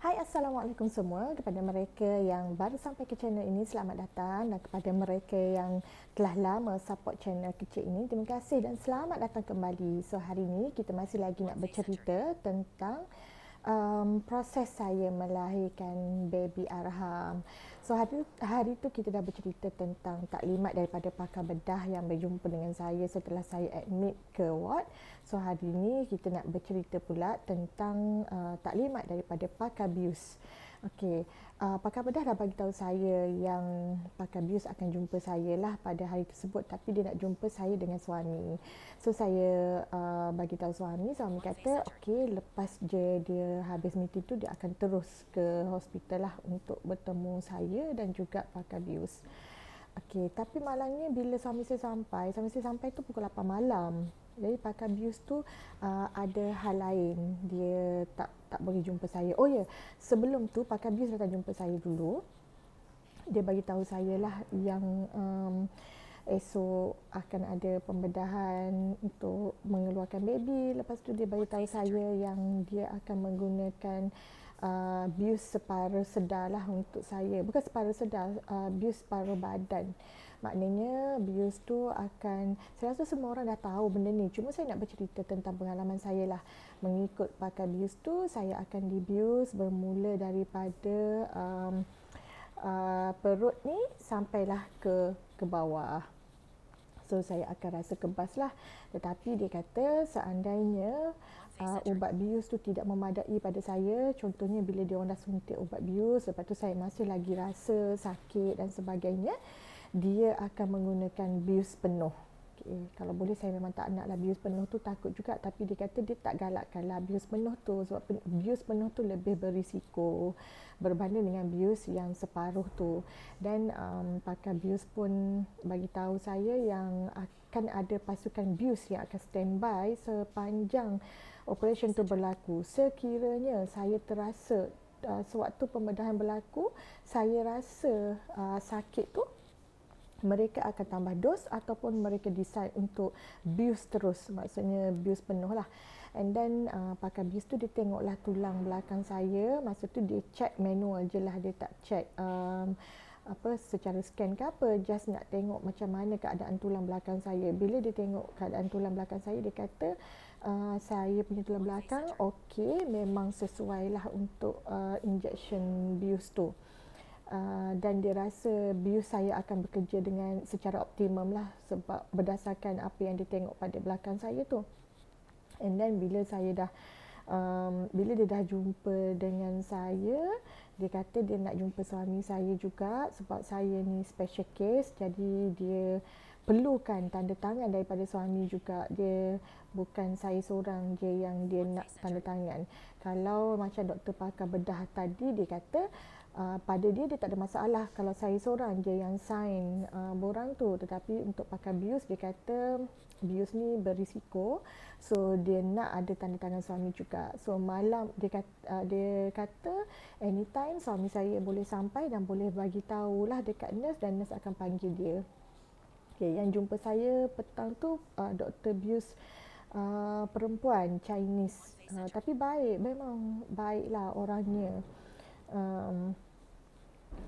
Hai, Assalamualaikum semua. Kepada mereka yang baru sampai ke channel ini, selamat datang. Dan kepada mereka yang telah lama support channel kecil ini, terima kasih dan selamat datang kembali. So, hari ini kita masih lagi nak bercerita tentang proses saya melahirkan baby Arham. So, hari tu kita dah bercerita tentang taklimat daripada pakar bedah yang berjumpa dengan saya setelah saya admit ke ward. So, hari ini kita nak bercerita pula tentang taklimat daripada pakar bius. Okey, pakar bedah dah bagi tahu saya yang pakar bius akan jumpa saya lah pada hari tersebut, tapi dia nak jumpa saya dengan suami. So, saya bagi tahu suami kata okey, lepas je dia habis meeting tu dia akan terus ke hospital lah untuk bertemu saya dan juga pakar bius. Okey, tapi malangnya bila suami saya sampai tu pukul 8 malam. Jadi pakar bius tu ada hal lain, dia tak boleh jumpa saya. Oh ya, sebelum tu pakar bius datang jumpa saya dulu. Dia bagi tahu saya lah yang esok akan ada pembedahan untuk mengeluarkan baby. Lepas tu dia bagi tahu saya yang dia akan menggunakan bius separuh sedar lah untuk saya. Bukan separuh sedar, bius separuh badan. Maknanya bius tu akan, saya rasa semua orang dah tahu benda ni. Cuma saya nak bercerita tentang pengalaman saya lah. Mengikut pakar bius tu, saya akan dibius bermula daripada perut ni sampailah ke bawah. So, saya akan rasa kebas lah. Tetapi dia kata seandainya ubat bius tu tidak memadai pada saya, contohnya bila dia orang dah suntik ubat bius, lepas tu saya masih lagi rasa sakit dan sebagainya, dia akan menggunakan bius penuh. Okay. Kalau boleh saya memang tak nak lah bius penuh tu, takut juga, tapi dia kata dia tak galakkan lah bius penuh tu sebab bius penuh tu lebih berisiko berbanding dengan bius yang separuh tu. Dan pakar bius pun bagi tahu saya yang akan ada pasukan bius yang akan standby sepanjang operation tu berlaku. Sekiranya saya terasa sewaktu pembedahan berlaku, saya rasa sakit tu, mereka akan tambah dos ataupun mereka decide untuk bius terus, maksudnya bius penuh lah. And then pakar bius tu dia tengoklah tulang belakang saya, masa tu dia check manual je lah, dia tak check secara scan ke apa, just nak tengok macam mana keadaan tulang belakang saya. Bila dia tengok keadaan tulang belakang saya, dia kata saya punya tulang belakang okey, memang sesuai lah untuk injection bius tu. Dan dia rasa bius saya akan bekerja dengan secara optimum lah sebab berdasarkan apa yang dia tengok pada belakang saya tu. And then bila dia dah jumpa dengan saya, dia kata dia nak jumpa suami saya juga sebab saya ni special case, jadi dia perlukan tanda tangan daripada suami juga. Dia bukan saya seorang je yang dia nak tanda tangan. Kalau macam doktor pakar bedah tadi, dia kata pada dia tak ada masalah kalau saya seorang je yang sign borang tu, tetapi untuk pakar bius dia kata bius ni berisiko, so dia nak ada tanda tangan suami juga. So malam dia kata anytime suami saya boleh sampai dan boleh bagi tahulah dekat nurse dan nurse akan panggil dia. Okay, yang jumpa saya petang tu doktor bius perempuan Chinese, tapi baik, memang baiklah orangnya.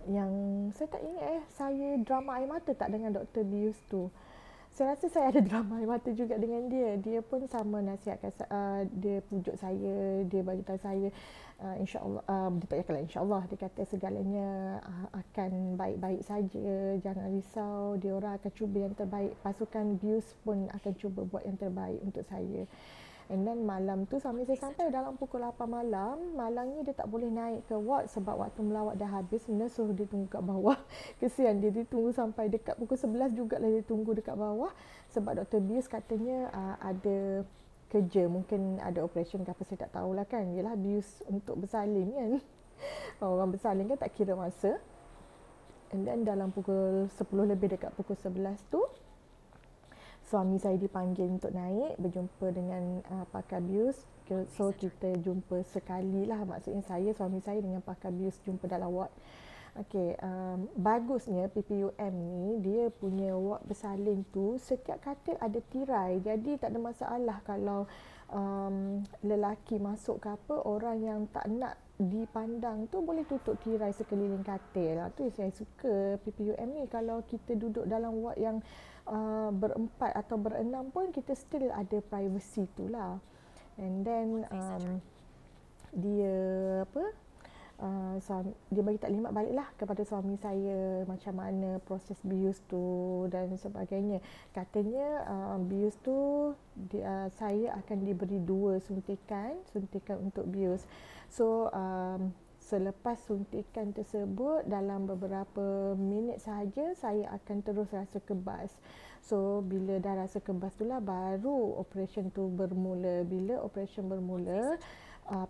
Yang saya tak ingat saya drama air mata tak dengan Dr. Bius tu. Saya rasa saya ada drama air mata juga dengan dia. Dia pun sama nasihatkan, dia pujuk saya, dia bagi tahu saya insya-Allah, dia tak cakaplah insya-Allah, dia kata segalanya akan baik-baik saja, jangan risau, dia orang akan cuba yang terbaik, pasukan Bius pun akan cuba buat yang terbaik untuk saya. And then malam tu suami saya sampai dalam pukul 8 malam. Malangnya dia tak boleh naik ke ward sebab waktu melawat dah habis. Nurse suruh dia tunggu kat bawah. Kesian dia tunggu sampai dekat pukul 11 jugalah dia tunggu dekat bawah. Sebab Dr. Bius katanya ada kerja, mungkin ada operation ke apa, saya tak tahulah kan. Yelah bius untuk bersalin kan. Orang bersalin kan tak kira masa. And then dalam pukul 10 lebih dekat pukul 11 tu, suami saya dipanggil untuk naik berjumpa dengan pakar bius. So kita jumpa sekali lah, maksudnya saya, suami saya dengan pakar bius jumpa dalam ward. Okey, bagusnya PPUM ni dia punya ward bersalin tu setiap katil ada tirai, jadi tak ada masalah kalau lelaki masuk ke apa, orang yang tak nak dipandang tu boleh tutup tirai sekeliling katil. Tu yang saya suka PPUM ni. Kalau kita duduk dalam ward yang berempat atau berenam pun, kita still ada privacy tu lah. And then dia apa, dia bagi taklimat baliklah kepada suami saya macam mana proses bius tu dan sebagainya. Katanya bius tu saya akan diberi 2 suntikan untuk bius. So selepas suntikan tersebut, dalam beberapa minit sahaja saya akan terus rasa kebas. So bila dah rasa kebas itulah baru operation tu bermula. Bila operation bermula,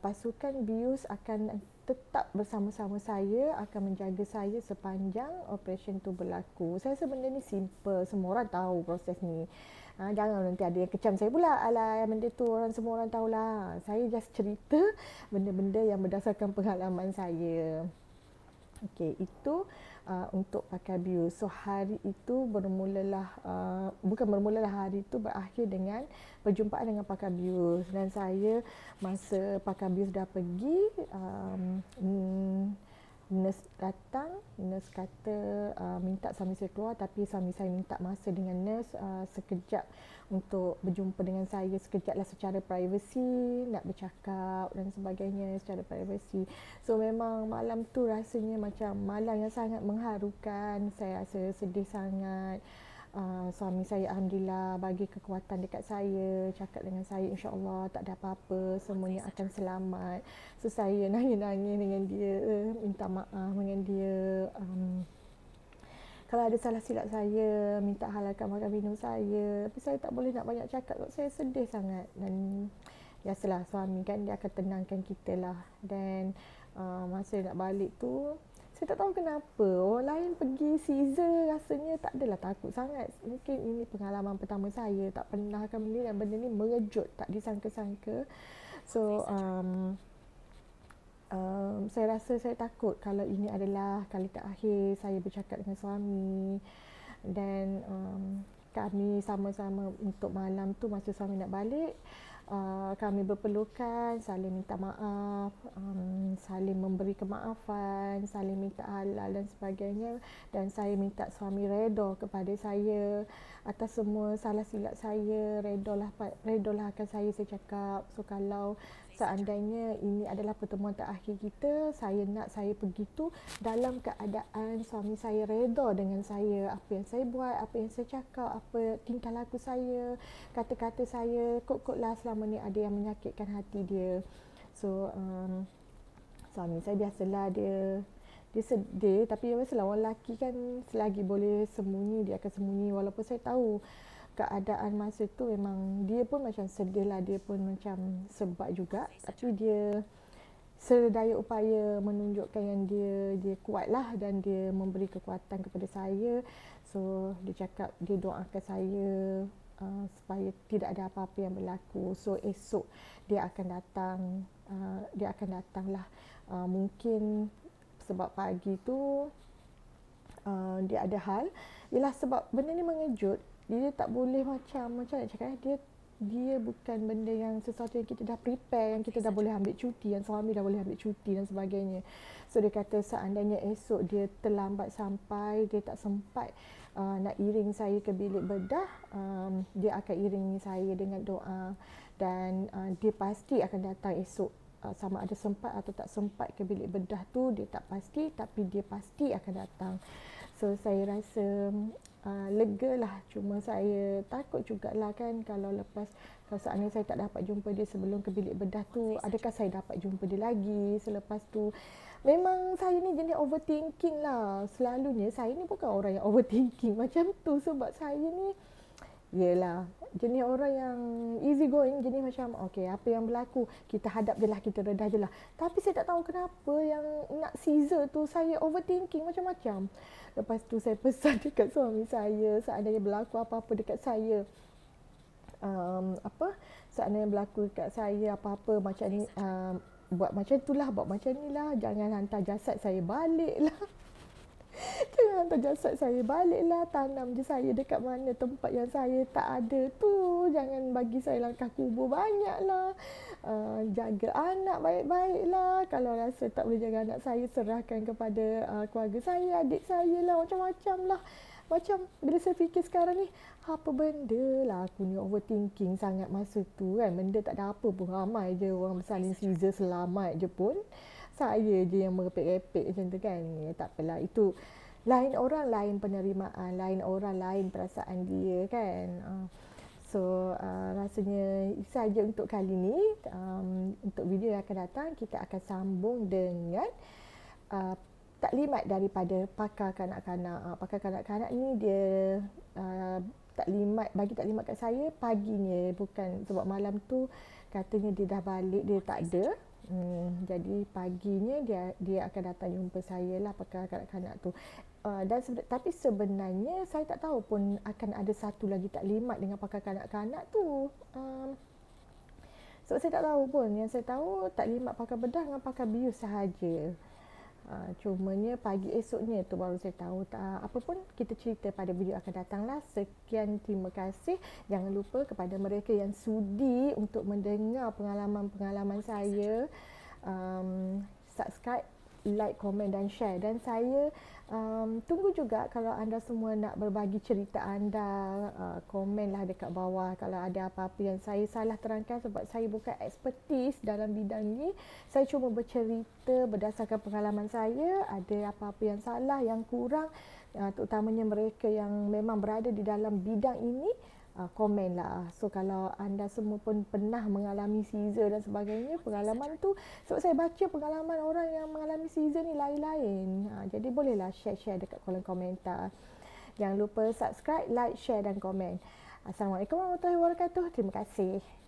pasukan bius akan tetap bersama-sama saya, akan menjaga saya sepanjang operation tu berlaku. Saya rasa benda ni simple, semua orang tahu proses ni. Jangan nanti ada yang kecam saya pula, alah benda tu semua orang tahulah. Saya just cerita benda-benda yang berdasarkan pengalaman saya. Okey, itu untuk pakai bius. So hari itu bermulalah, hari itu berakhir dengan perjumpaan dengan pakar bius. Dan saya masa pakar bius dah pergi, nurse datang, nurse kata minta suami saya keluar, tapi suami saya minta masa dengan nurse sekejap untuk berjumpa dengan saya sekejaplah secara privacy, nak bercakap dan sebagainya secara privacy. So memang malam tu rasanya macam malam yang sangat mengharukan. Saya rasa sedih sangat. Suami saya alhamdulillah bagi kekuatan dekat saya, cakap dengan saya insya-Allah tak ada apa-apa, semuanya akan selamat. So saya nangis-nangis dengan dia, minta maaf dengan dia. Kalau ada salah silap saya, minta halalkan makan minum saya. Tapi saya tak boleh nak banyak cakap sebab saya sedih sangat. Dan biasalah suami kan, dia akan tenangkan kita lah. Dan masa nak balik tu, saya tak tahu kenapa orang lain pergi Caesar rasanya tak adalah takut sangat. Mungkin ini pengalaman pertama saya, tak pernah akan benda dan benda ni mengejut, tak disangka-sangka. So saya rasa saya takut kalau ini adalah kali terakhir saya bercakap dengan suami. Dan kami sama-sama untuk malam tu masa suami nak balik, kami berpelukan, saling minta maaf, saling memberi kemaafan, saling minta halal dan sebagainya. Dan saya minta suami redha kepada saya atas semua salah silap saya. Redhalah akan saya cakap. So kalau seandainya ini adalah pertemuan terakhir kita, saya nak saya pergi tu dalam keadaan suami saya redha dengan saya, apa yang saya buat, apa yang saya cakap, apa tingkah laku saya, kata-kata saya, kot-kotlah selama ni ada yang menyakitkan hati dia. So suami saya biasalah dia sedih, tapi biasalah orang lelaki kan selagi boleh sembunyi dia akan sembunyi. Walaupun saya tahu keadaan masa tu memang dia pun macam sedih lah, dia pun macam sebab juga, tapi dia sedaya upaya menunjukkan yang dia kuat lah dan dia memberi kekuatan kepada saya. So dia cakap dia doakan saya supaya tidak ada apa-apa yang berlaku. So esok dia akan datang lah. Mungkin sebab pagi tu dia ada hal, ialah sebab benda ni mengejut. Dia tak boleh macam nak cakap, dia bukan benda yang sesuatu yang kita dah prepare, yang kita dah boleh ambil cuti, yang suami dah boleh ambil cuti dan sebagainya. So dia kata seandainya esok dia terlambat sampai, dia tak sempat nak iring saya ke bilik bedah, dia akan iringi saya dengan doa. Dan dia pasti akan datang esok. Sama ada sempat atau tak sempat ke bilik bedah tu dia tak pasti, tapi dia pasti akan datang. So saya rasa lega lah. Cuma saya takut jugalah kan, kalau seandainya saya tak dapat jumpa dia sebelum ke bilik bedah tu, adakah saya dapat jumpa dia lagi selepas tu. Memang saya ni jenis overthinking lah. Selalunya saya ni bukan orang yang overthinking macam tu, sebab saya ni yelah jenis orang yang easy going, jenis macam okey, apa yang berlaku kita hadap je lah, kita redah je lah. Tapi saya tak tahu kenapa yang nak Caesar tu saya overthinking macam-macam. Lepas tu saya pesan dekat suami saya, seandainya berlaku apa-apa dekat saya, seandainya berlaku dekat saya apa-apa macam ni, buat macam tu lah, buat macam ni lah, jangan hantar jasad saya balik lah. Jangan hantar jasad saya baliklah, tanam je saya dekat mana tempat yang saya tak ada tu, jangan bagi saya langkah kubur banyaklah, jaga anak baik-baiklah, kalau rasa tak boleh jaga anak saya, serahkan kepada keluarga saya, adik saya lah, macam-macam lah. Macam bila saya fikir sekarang ni, apa benda lah aku ni overthinking sangat masa tu kan. Benda tak ada apa pun, ramai je orang bersalin scissor selamat je pun. Saya je yang merepek-repek macam tu kan. Ya, tak apalah, itu lain orang, lain penerimaan, lain orang, lain perasaan dia kan. So rasanya saja untuk kali ni. Untuk video yang akan datang kita akan sambung dengan taklimat daripada pakar kanak-kanak. Pakar kanak-kanak ni dia bagi taklimat kat saya paginya, bukan sebab malam tu katanya dia dah balik, dia tak ada. Jadi paginya dia akan datang jumpa saya lah, pakar kanak-kanak tu. Tapi sebenarnya saya tak tahu pun akan ada satu lagi taklimat dengan pakar kanak-kanak tu. Sebab saya tak tahu pun. Yang saya tahu taklimat pakar bedah dengan pakar bius sahaja. Cumanya pagi esoknya tu baru saya tahu. Apa pun kita cerita pada video akan datang lah. Sekian, terima kasih. Jangan lupa kepada mereka yang sudi untuk mendengar pengalaman-pengalaman saya, subscribe, like, komen dan share. Dan saya tunggu juga kalau anda semua nak berbagi cerita anda, komenlah dekat bawah kalau ada apa-apa yang saya salah terangkan, sebab saya bukan expertise dalam bidang ni. Saya cuma bercerita berdasarkan pengalaman saya. Ada apa-apa yang salah, yang kurang, terutamanya mereka yang memang berada di dalam bidang ini, komen lah. So kalau anda semua pun pernah mengalami seizure dan sebagainya, pengalaman tu, sebab saya baca pengalaman orang yang mengalami seizure ni lain-lain, jadi bolehlah share dekat kolom komentar. Jangan lupa subscribe, like, share dan komen. Assalamualaikum warahmatullahi wabarakatuh. Terima kasih.